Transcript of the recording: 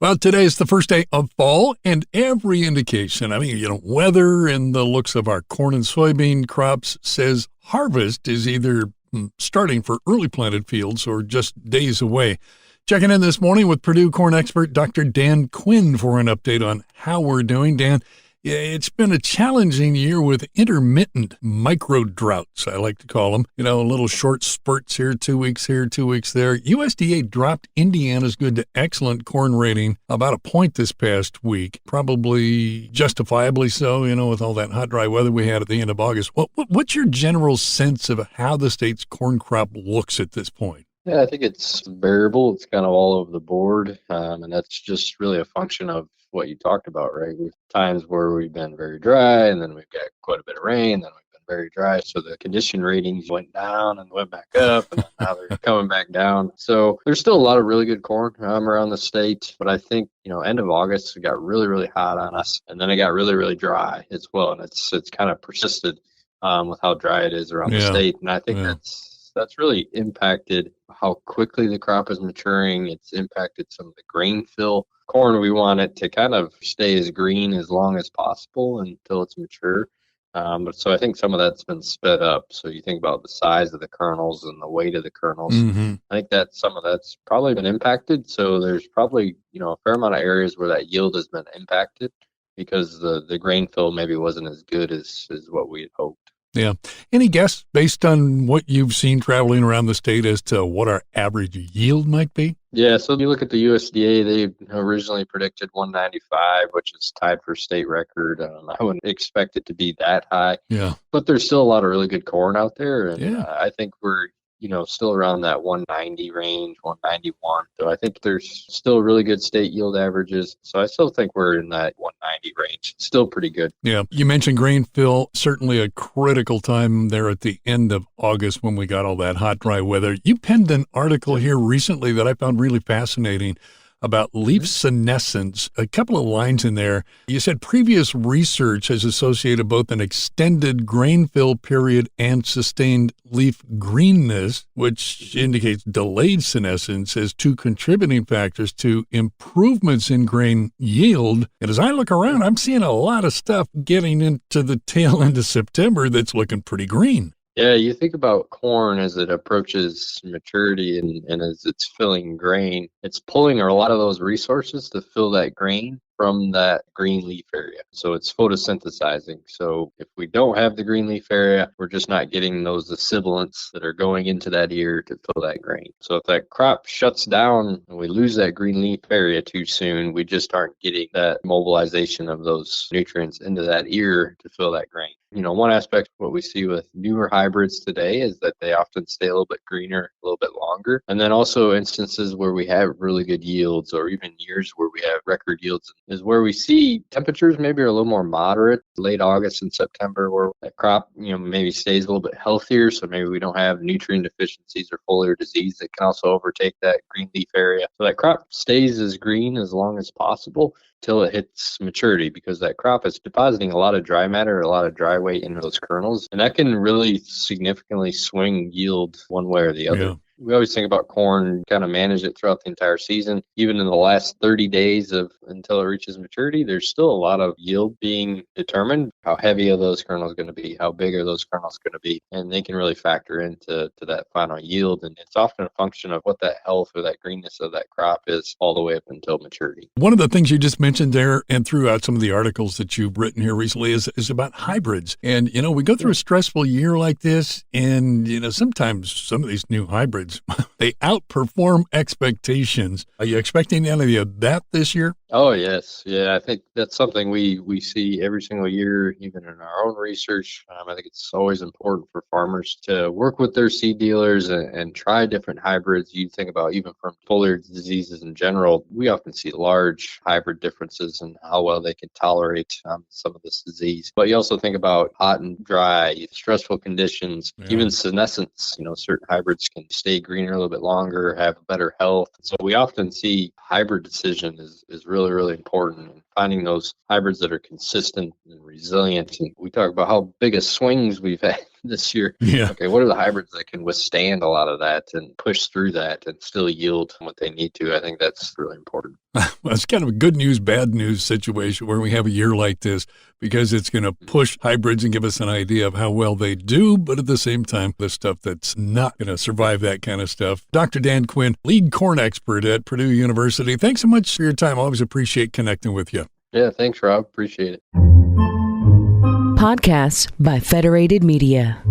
Well, today is the first day of fall, and every indication, weather and the looks of our corn and soybean crops says harvest is either starting for early planted fields or just days away. Checking in this morning with Purdue corn expert Dr. Dan Quinn for an update on how we're doing. Dan, it's been a challenging year with intermittent micro droughts, I like to call them. Little short spurts here, 2 weeks here, 2 weeks there. USDA dropped Indiana's good to excellent corn rating about a point this past week, probably justifiably so, with all that hot, dry weather we had at the end of August. What's your general sense of how the state's corn crop looks at this point? Yeah, I think it's variable. It's kind of all over the board. And that's just really a function of what you talked about, right? We've times where we've been very dry, and then we've got quite a bit of rain, then we've been very dry. So the condition ratings went down and went back up, and now they're coming back down. So there's still a lot of really good corn around the state. But I think, end of August, it got really, really hot on us. And then it got really, really dry as well. And it's kind of persisted with how dry it is around the state. And I think that's really impacted how quickly the crop is maturing. It's impacted some of the grain fill. Corn, we want it to kind of stay as green as long as possible until it's mature. So I think some of that's been sped up. So you think about the size of the kernels and the weight of the kernels. Mm-hmm. I think that some of that's probably been impacted. So there's probably, a fair amount of areas where that yield has been impacted because the grain fill maybe wasn't as good as what we had hoped. Yeah. Any guess based on what you've seen traveling around the state as to what our average yield might be? Yeah, so if you look at the USDA, they originally predicted 195, which is tied for state record. I wouldn't expect it to be that high. Yeah. But there's still a lot of really good corn out there. And Yeah. I think we're, still around that 190 range, 191. So I think there's still really good state yield averages. So I still think we're in that 190 range. Still pretty good. Yeah. You mentioned grain fill, certainly a critical time there at the end of August when we got all that hot, dry weather. You penned an article here recently that I found really fascinating about leaf senescence. A couple of lines in there. You said previous research has associated both an extended grain fill period and sustained leaf greenness, which indicates delayed senescence, as two contributing factors to improvements in grain yield. And as I look around, I'm seeing a lot of stuff getting into the tail end of September that's looking pretty green. Yeah, you think about corn as it approaches maturity and as it's filling grain, it's pulling a lot of those resources to fill that grain from that green leaf area. So it's photosynthesizing. So if we don't have the green leaf area, we're just not getting those sibilants that are going into that ear to fill that grain. So if that crop shuts down and we lose that green leaf area too soon, we just aren't getting that mobilization of those nutrients into that ear to fill that grain. One aspect of what we see with newer hybrids today is that they often stay a little bit greener, a little bit longer. And then also instances where we have really good yields, or even years where we have record yields, is where we see temperatures maybe are a little more moderate, late August and September, where that crop, maybe stays a little bit healthier. So maybe we don't have nutrient deficiencies or foliar disease that can also overtake that green leaf area. So that crop stays as green as long as possible till it hits maturity, because that crop is depositing a lot of dry matter, a lot of dry weight into those kernels, and that can really significantly swing yield one way or the other. Yeah. We always think about corn, kind of manage it throughout the entire season. Even in the last 30 days until it reaches maturity, there's still a lot of yield being determined. How heavy are those kernels going to be? How big are those kernels going to be? And they can really factor into that final yield. And it's often a function of what that health or that greenness of that crop is all the way up until maturity. One of the things you just mentioned there and throughout some of the articles that you've written here recently is about hybrids. And, we go through a stressful year like this, and, sometimes some of these new hybrids, they outperform expectations. Are you expecting any of that this year? Oh, yes. Yeah, I think that's something we see every single year, even in our own research. I think it's always important for farmers to work with their seed dealers and try different hybrids. You think about even from foliar diseases in general, we often see large hybrid differences in how well they can tolerate some of this disease. But you also think about hot and dry, stressful conditions, even senescence. Certain hybrids can stay greener a little bit longer, have better health. So we often see hybrid decision is really, really important. And finding those hybrids that are consistent and resilient. And we talk about how big of swings we've had this year. Yeah. Okay, what are the hybrids that can withstand a lot of that and push through that and still yield what they need to? I think that's really important. Well, it's kind of a good news, bad news situation where we have a year like this because it's going to push hybrids and give us an idea of how well they do. But at the same time, the stuff that's not going to survive that kind of stuff. Dr. Dan Quinn, lead corn expert at Purdue University. Thanks so much for your time. I always appreciate connecting with you. Yeah, thanks, Rob. Appreciate it. Podcasts by Federated Media.